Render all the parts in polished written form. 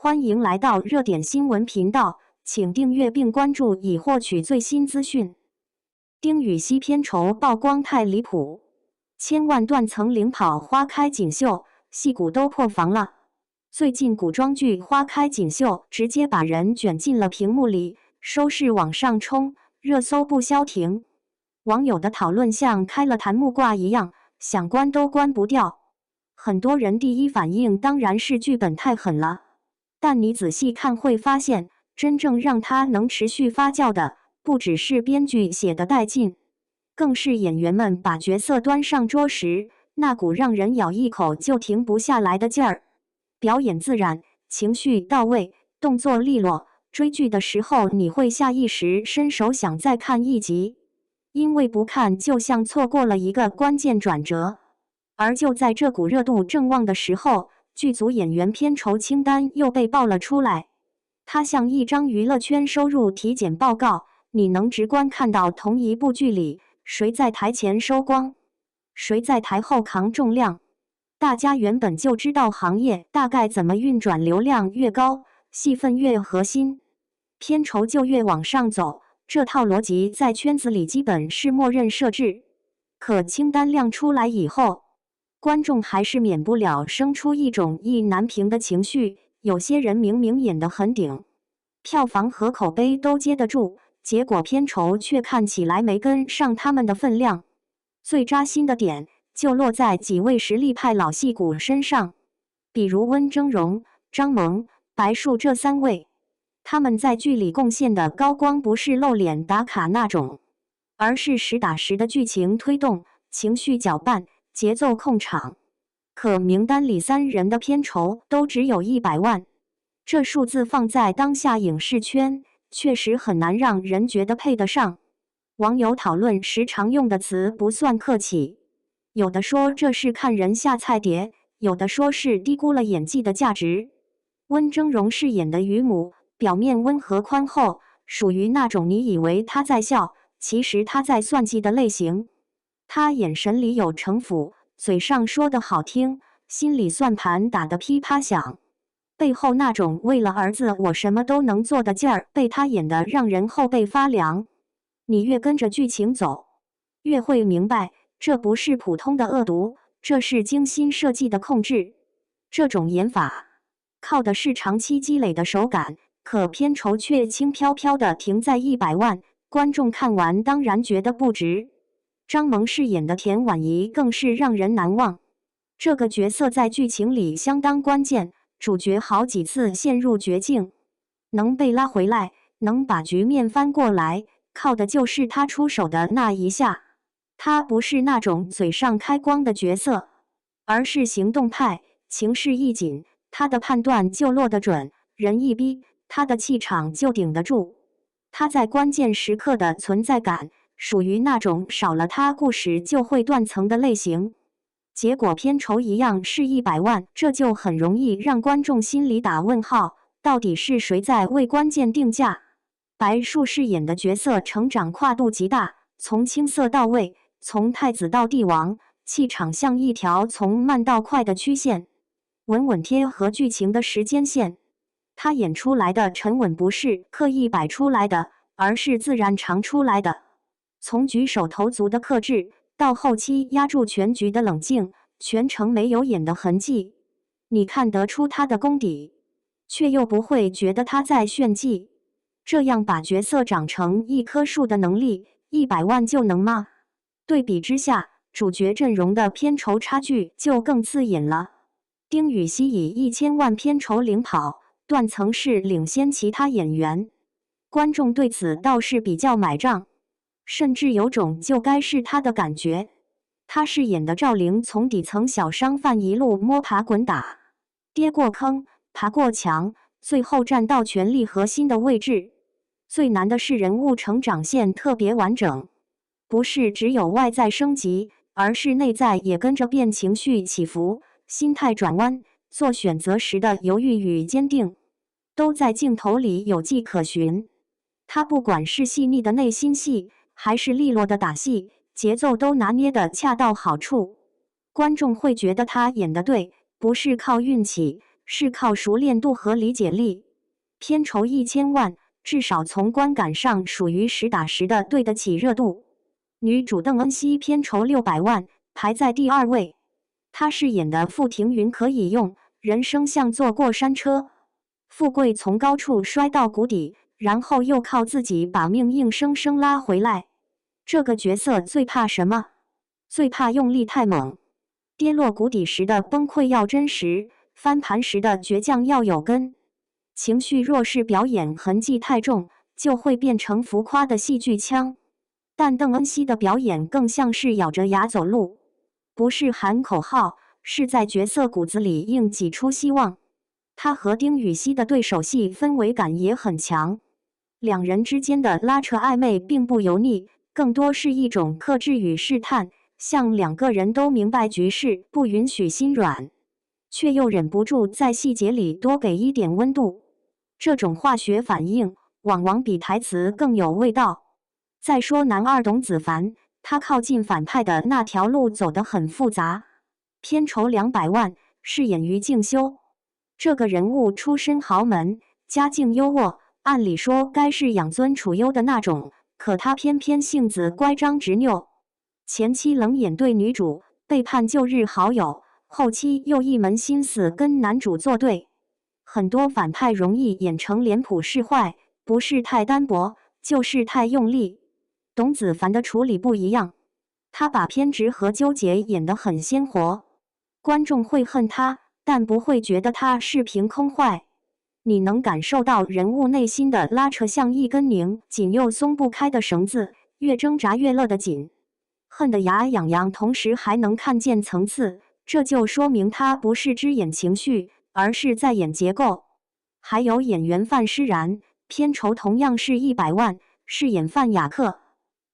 欢迎来到热点新闻频道，请订阅并关注以获取最新资讯。丁禹兮片酬曝光太离谱，千万断层领跑花开锦绣，戏骨都破防了。最近古装剧《花开锦绣》直接把人卷进了屏幕里，收视往上冲，热搜不消停。网友的讨论像开了檀木挂一样，想关都关不掉。很多人第一反应当然是剧本太狠了。但你仔细看会发现，真正让它能持续发酵的，不只是编剧写的带劲，更是演员们把角色端上桌时，那股让人咬一口就停不下来的劲儿。表演自然，情绪到位，动作利落，追剧的时候你会下意识伸手想再看一集，因为不看就像错过了一个关键转折。而就在这股热度正旺的时候，剧组演员片酬清单又被爆了出来，它像一张娱乐圈收入体检报告，你能直观看到同一部剧里谁在台前收光，谁在台后扛重量。大家原本就知道行业大概怎么运转，流量越高，戏份越核心，片酬就越往上走，这套逻辑在圈子里基本是默认设置。可清单亮出来以后，观众还是免不了生出一种意难平的情绪，有些人明明演得很顶，票房和口碑都接得住，结果片酬却看起来没跟上他们的分量。最扎心的点就落在几位实力派老戏骨身上，比如温峥嵘、张萌、白澍这三位，他们在剧里贡献的高光不是露脸打卡那种，而是实打实的剧情推动、情绪搅拌、节奏控场。可名单里3人的片酬都只有100万，这数字放在当下影视圈，确实很难让人觉得配得上。网友讨论时常用的词不算客气，有的说这是看人下菜碟，有的说是低估了演技的价值。温峥嵘饰演的于母，表面温和宽厚，属于那种你以为他在笑，其实他在算计的类型。他眼神里有城府，嘴上说的好听，心里算盘打得噼啪响，背后那种为了儿子我什么都能做的劲儿，被他演得让人后背发凉。你越跟着剧情走，越会明白，这不是普通的恶毒，这是精心设计的控制。这种演法靠的是长期积累的手感，可片酬却轻飘飘的停在100万，观众看完当然觉得不值。张萌饰演的田婉仪更是让人难忘，这个角色在剧情里相当关键，主角好几次陷入绝境，能被拉回来，能把局面翻过来，靠的就是他出手的那一下。他不是那种嘴上开光的角色，而是行动派，情势一紧，他的判断就落得准，人一逼，他的气场就顶得住。他在关键时刻的存在感，属于那种少了他故事就会断层的类型。结果片酬一样是100万，这就很容易让观众心里打问号，到底是谁在为关键定价？白澍饰演的角色成长跨度极大，从青涩到位，从太子到帝王，气场像一条从慢到快的曲线，稳稳贴合剧情的时间线。他演出来的沉稳不是刻意摆出来的，而是自然长出来的。从举手投足的克制，到后期压住全局的冷静，全程没有演的痕迹。你看得出他的功底，却又不会觉得他在炫技。这样把角色长成一棵树的能力，100万就能吗？对比之下，主角阵容的片酬差距就更刺眼了。丁禹兮以1000万片酬领跑，断层式领先其他演员，观众对此倒是比较买账，甚至有种就该是他的感觉。他饰演的赵灵从底层小商贩一路摸爬滚打，跌过坑，爬过墙，最后站到权力核心的位置。最难的是人物成长线特别完整，不是只有外在升级，而是内在也跟着变，情绪起伏，心态转弯，做选择时的犹豫与坚定，都在镜头里有迹可循。他不管是细腻的内心戏，还是利落的打戏，节奏都拿捏得恰到好处。观众会觉得他演得对，不是靠运气，是靠熟练度和理解力。片酬1000万，至少从观感上属于实打实的对得起热度。女主邓恩熙片酬600万，排在第2位。她饰演的傅庭云可以用人生像坐过山车，富贵从高处摔到谷底，然后又靠自己把命硬生生拉回来。这个角色最怕什么？最怕用力太猛。跌落谷底时的崩溃要真实，翻盘时的倔强要有根。情绪若是表演痕迹太重，就会变成浮夸的戏剧腔。但邓恩熙的表演更像是咬着牙走路，不是喊口号，是在角色骨子里硬挤出希望。他和丁禹兮的对手戏氛围感也很强，两人之间的拉扯暧昧并不油腻，更多是一种克制与试探，像两个人都明白局势不允许心软，却又忍不住在细节里多给一点温度。这种化学反应往往比台词更有味道。再说男二董子凡，他靠近反派的那条路走得很复杂。片酬200万，饰演于静修。这个人物出身豪门，家境优渥，按理说该是养尊处优的那种，可他偏偏性子乖张执拗。前期冷眼对女主，背叛旧日好友，后期又一门心思跟男主作对。很多反派容易演成脸谱式坏，不是太单薄，就是太用力。董子凡的处理不一样，他把偏执和纠结演得很鲜活，观众会恨他，但不会觉得他是凭空坏。你能感受到人物内心的拉扯，像一根拧紧又松不开的绳子，越挣扎越勒得紧，恨得牙痒痒，同时还能看见层次，这就说明他不是只演情绪，而是在演结构。还有演员范诗然，片酬同样是100万，饰演范雅克。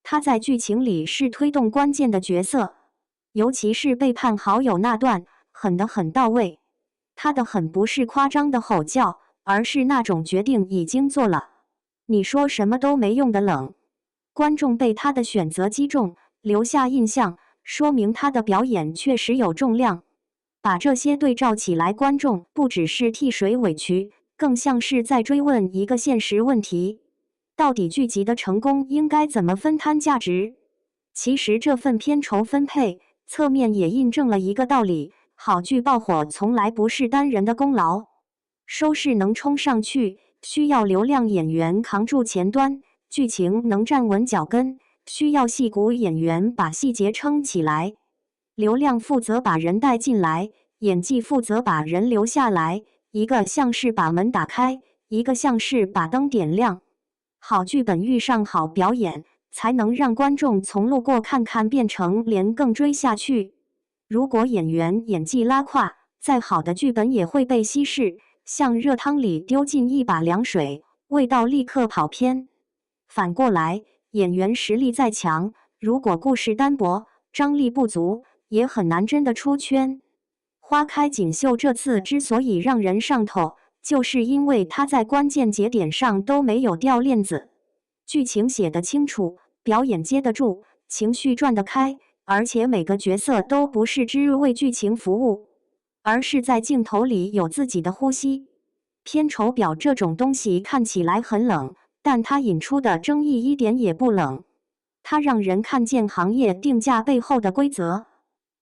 他在剧情里是推动关键的角色，尤其是背叛好友那段，狠得很到位。他的狠不是夸张的吼叫，而是那种决定已经做了，你说什么都没用的冷。观众被他的选择击中，留下印象，说明他的表演确实有重量。把这些对照起来，观众不只是替谁委屈，更像是在追问一个现实问题。到底剧集的成功应该怎么分摊价值？其实这份片酬分配，侧面也印证了一个道理：好剧爆火从来不是单人的功劳，收视能冲上去，需要流量演员扛住前端；剧情能站稳脚跟，需要戏骨演员把细节撑起来。流量负责把人带进来，演技负责把人留下来，一个像是把门打开，一个像是把灯点亮。好剧本遇上好表演，才能让观众从路过看看变成连更追下去。如果演员演技拉胯，再好的剧本也会被稀释，像热汤里丢进一把凉水，味道立刻跑偏。反过来，演员实力再强，如果故事单薄，张力不足，也很难真的出圈。花开锦绣这次之所以让人上头，就是因为他在关键节点上都没有掉链子，剧情写得清楚，表演接得住，情绪转得开，而且每个角色都不是只为剧情服务，而是在镜头里有自己的呼吸。片酬表这种东西看起来很冷，但它引出的争议一点也不冷，它让人看见行业定价背后的规则，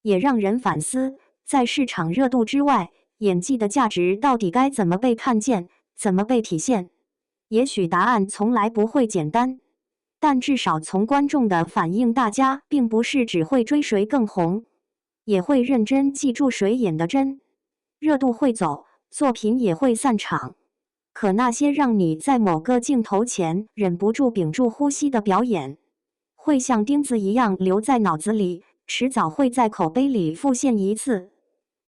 也让人反思，在市场热度之外，演技的价值到底该怎么被看见，怎么被体现？也许答案从来不会简单，但至少从观众的反应，大家并不是只会追谁更红，也会认真记住谁演得真。热度会走，作品也会散场，可那些让你在某个镜头前忍不住屏住呼吸的表演，会像钉子一样留在脑子里，迟早会在口碑里复现一次。